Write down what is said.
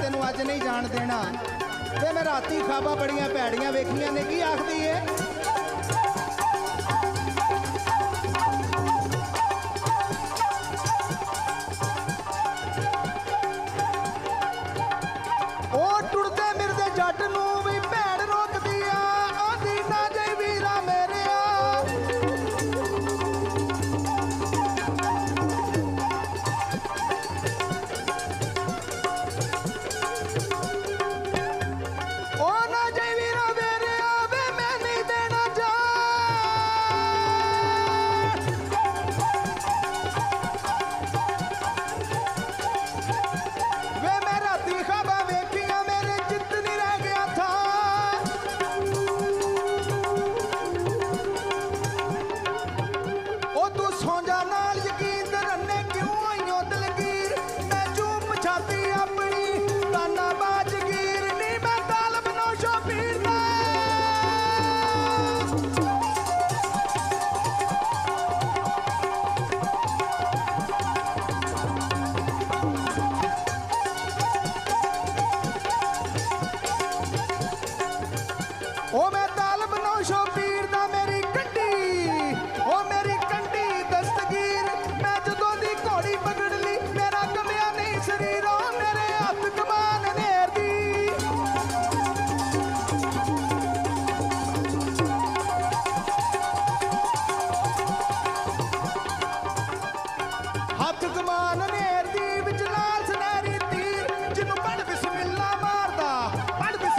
तेनू अज नहीं जान देना। ते मैं राती खाबा बड़ियां भैड़ियां वेखियां ने, की आखदी है ओ टुरदे मिरदे जट नू भी भैड़ रोकदी आ, आंदी ना जे वीरा मेरे आ। ओ ना जे वीरा मेरे आ वे मैं नहीं देना जान। वे मैं राती खाबा वेखिया मेरे चित्त नहीं रह गया था। ओ तू सौ जा नाल यकीन